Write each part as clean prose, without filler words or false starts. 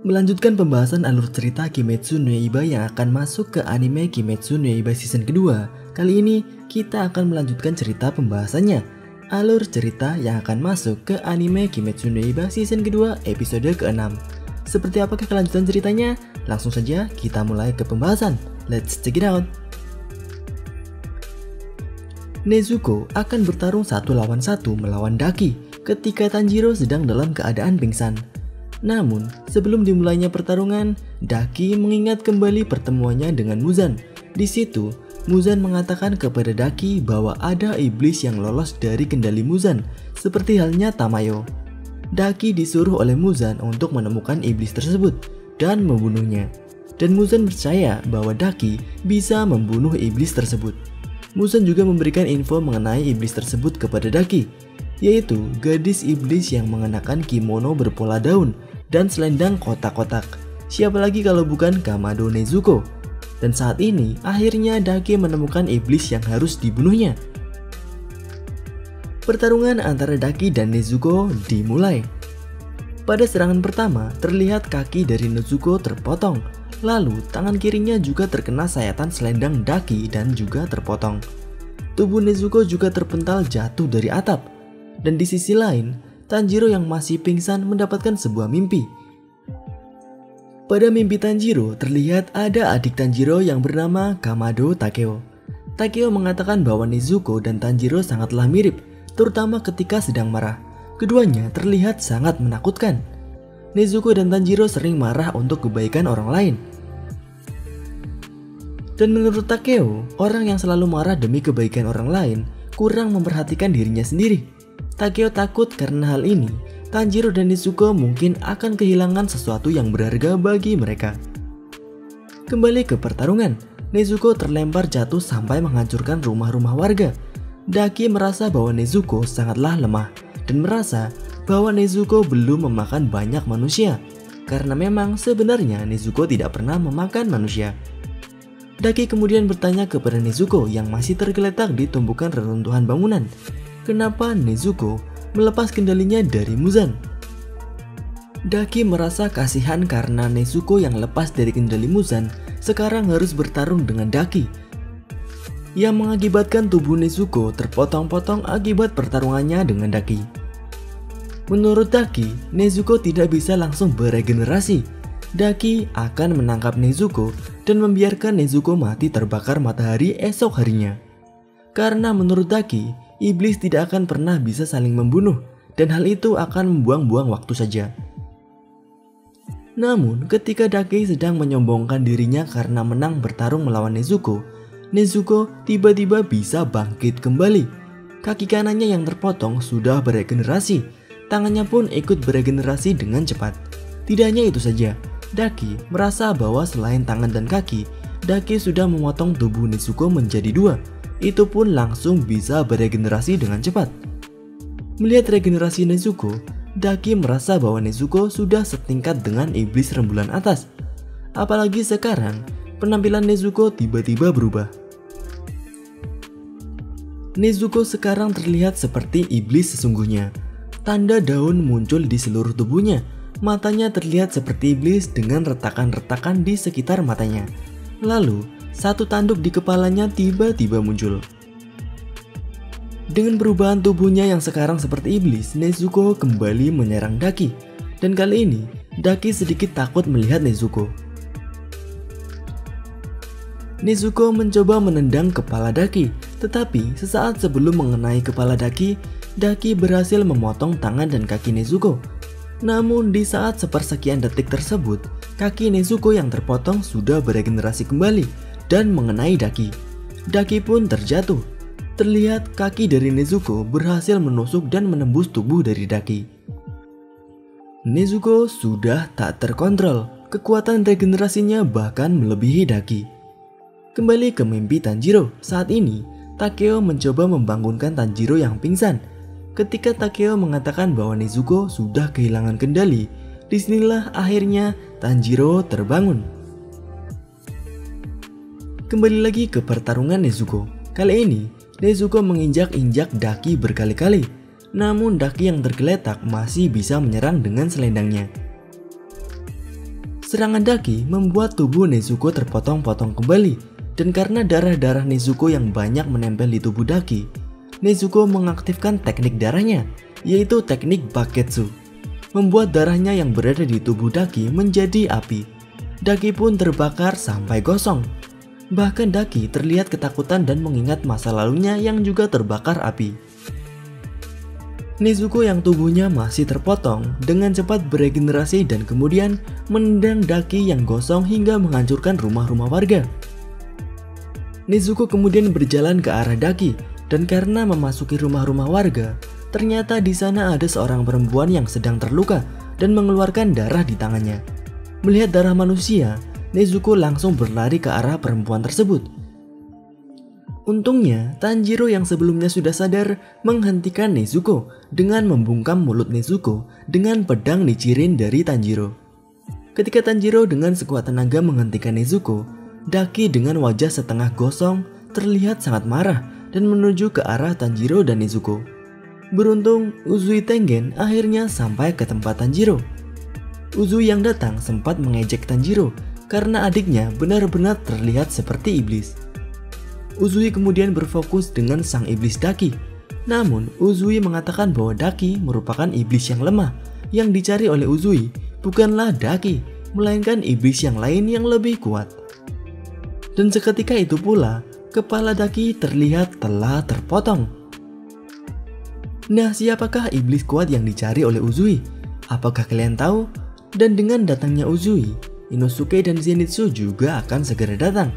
Melanjutkan pembahasan alur cerita Kimetsu no Yaiba yang akan masuk ke anime Kimetsu no Yaiba season kedua. Kali ini kita akan melanjutkan cerita pembahasannya, alur cerita yang akan masuk ke anime Kimetsu no Yaiba season kedua episode ke-6. Seperti apakah kelanjutan ceritanya? Langsung saja kita mulai ke pembahasan. Let's check it out. Nezuko akan bertarung 1 lawan 1 melawan Daki ketika Tanjiro sedang dalam keadaan pingsan. Namun, sebelum dimulainya pertarungan, Daki mengingat kembali pertemuannya dengan Muzan. Di situ, Muzan mengatakan kepada Daki bahwa ada iblis yang lolos dari kendali Muzan, seperti halnya Tamayo. Daki disuruh oleh Muzan untuk menemukan iblis tersebut dan membunuhnya. Dan Muzan percaya bahwa Daki bisa membunuh iblis tersebut. Muzan juga memberikan info mengenai iblis tersebut kepada Daki, yaitu gadis iblis yang mengenakan kimono berpola daun dan selendang kotak-kotak. Siapa lagi kalau bukan Kamado Nezuko. Dan saat ini akhirnya Daki menemukan iblis yang harus dibunuhnya. Pertarungan antara Daki dan Nezuko dimulai. Pada serangan pertama terlihat kaki dari Nezuko terpotong, lalu tangan kirinya juga terkena sayatan selendang Daki dan juga terpotong. Tubuh Nezuko juga terpental jatuh dari atap. Dan di sisi lain, Tanjiro yang masih pingsan mendapatkan sebuah mimpi. Pada mimpi Tanjiro terlihat ada adik Tanjiro yang bernama Kamado Takeo. Takeo mengatakan bahwa Nezuko dan Tanjiro sangatlah mirip, terutama ketika sedang marah. Keduanya terlihat sangat menakutkan. Nezuko dan Tanjiro sering marah untuk kebaikan orang lain. Dan menurut Takeo, orang yang selalu marah demi kebaikan orang lain kurang memperhatikan dirinya sendiri. Takeo takut karena hal ini, Tanjiro dan Nezuko mungkin akan kehilangan sesuatu yang berharga bagi mereka. Kembali ke pertarungan, Nezuko terlempar jatuh sampai menghancurkan rumah-rumah warga. Daki merasa bahwa Nezuko sangatlah lemah dan merasa bahwa Nezuko belum memakan banyak manusia, karena memang sebenarnya Nezuko tidak pernah memakan manusia. Daki kemudian bertanya kepada Nezuko yang masih tergeletak di tumpukan reruntuhan bangunan, kenapa Nezuko melepas kendalinya dari Muzan. Daki merasa kasihan karena Nezuko yang lepas dari kendali Muzan sekarang harus bertarung dengan Daki, yang mengakibatkan tubuh Nezuko terpotong-potong akibat pertarungannya dengan Daki. Menurut Daki, Nezuko tidak bisa langsung beregenerasi. Daki akan menangkap Nezuko dan membiarkan Nezuko mati terbakar matahari esok harinya. Karena menurut Daki, iblis tidak akan pernah bisa saling membunuh, dan hal itu akan membuang-buang waktu saja. Namun, ketika Daki sedang menyombongkan dirinya karena menang bertarung melawan Nezuko, Nezuko tiba-tiba bisa bangkit kembali. Kaki kanannya yang terpotong sudah beregenerasi, tangannya pun ikut beregenerasi dengan cepat. Tidak hanya itu saja, Daki merasa bahwa selain tangan dan kaki, Daki sudah memotong tubuh Nezuko menjadi 2. Itu pun langsung bisa beregenerasi dengan cepat. Melihat regenerasi Nezuko, Daki merasa bahwa Nezuko sudah setingkat dengan iblis rembulan atas. Apalagi sekarang, penampilan Nezuko tiba-tiba berubah. Nezuko sekarang terlihat seperti iblis sesungguhnya. Tanda daun muncul di seluruh tubuhnya. Matanya terlihat seperti iblis dengan retakan-retakan di sekitar matanya. Lalu, satu tanduk di kepalanya tiba-tiba muncul. Dengan perubahan tubuhnya yang sekarang seperti iblis, Nezuko kembali menyerang Daki. Dan kali ini, Daki sedikit takut melihat Nezuko. Nezuko mencoba menendang kepala Daki, tetapi sesaat sebelum mengenai kepala Daki, Daki berhasil memotong tangan dan kaki Nezuko. Namun di saat sepersekian detik tersebut, kaki Nezuko yang terpotong sudah beregenerasi kembali dan mengenai Daki. Daki pun terjatuh. Terlihat kaki dari Nezuko berhasil menusuk dan menembus tubuh dari Daki. Nezuko sudah tak terkontrol, kekuatan regenerasinya bahkan melebihi Daki. Kembali ke mimpi Tanjiro, saat ini Takeo mencoba membangunkan Tanjiro yang pingsan. Ketika Takeo mengatakan bahwa Nezuko sudah kehilangan kendali, disinilah akhirnya Tanjiro terbangun. Kembali lagi ke pertarungan Nezuko. Kali ini, Nezuko menginjak-injak Daki berkali-kali. Namun Daki yang tergeletak masih bisa menyerang dengan selendangnya. Serangan Daki membuat tubuh Nezuko terpotong-potong kembali, dan karena darah-darah Nezuko yang banyak menempel di tubuh Daki, Nezuko mengaktifkan teknik darahnya, yaitu teknik Baketsu, membuat darahnya yang berada di tubuh Daki menjadi api. Daki pun terbakar sampai gosong. Bahkan Daki terlihat ketakutan dan mengingat masa lalunya yang juga terbakar api. Nezuko yang tubuhnya masih terpotong dengan cepat beregenerasi dan kemudian menendang Daki yang gosong hingga menghancurkan rumah-rumah warga. Nezuko kemudian berjalan ke arah Daki, dan karena memasuki rumah-rumah warga, ternyata di sana ada seorang perempuan yang sedang terluka dan mengeluarkan darah di tangannya. Melihat darah manusia, Nezuko langsung berlari ke arah perempuan tersebut. Untungnya, Tanjiro yang sebelumnya sudah sadar menghentikan Nezuko dengan membungkam mulut Nezuko dengan pedang Nichirin dari Tanjiro. Ketika Tanjiro dengan sekuat tenaga menghentikan Nezuko, Daki dengan wajah setengah gosong terlihat sangat marah dan menuju ke arah Tanjiro dan Nezuko. Beruntung, Uzui Tengen akhirnya sampai ke tempat Tanjiro. Uzui yang datang sempat mengejek Tanjiro karena adiknya benar-benar terlihat seperti iblis. Uzui kemudian berfokus dengan sang iblis Daki. Namun, Uzui mengatakan bahwa Daki merupakan iblis yang lemah. Yang dicari oleh Uzui bukanlah Daki, melainkan iblis yang lain yang lebih kuat. Dan seketika itu pula, kepala Daki terlihat telah terpotong. Nah, siapakah iblis kuat yang dicari oleh Uzui? Apakah kalian tahu? Dan dengan datangnya Uzui, Inosuke dan Zenitsu juga akan segera datang.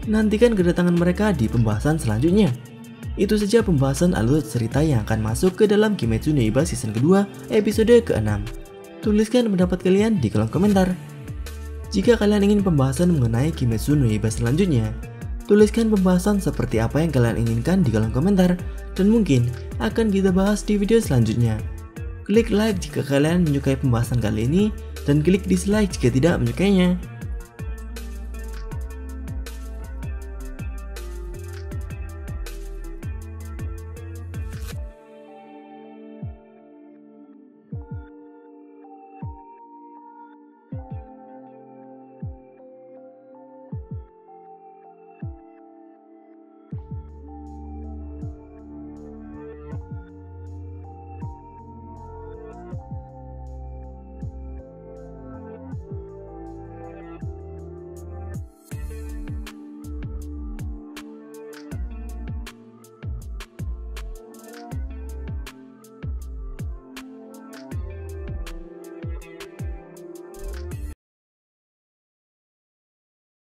Nantikan kedatangan mereka di pembahasan selanjutnya. Itu saja pembahasan alur cerita yang akan masuk ke dalam Kimetsu no Yaiba season kedua episode ke-6. Tuliskan pendapat kalian di kolom komentar. Jika kalian ingin pembahasan mengenai Kimetsu no Yaiba selanjutnya, tuliskan pembahasan seperti apa yang kalian inginkan di kolom komentar, dan mungkin akan kita bahas di video selanjutnya. Klik like jika kalian menyukai pembahasan kali ini, dan klik dislike jika tidak menyukainya.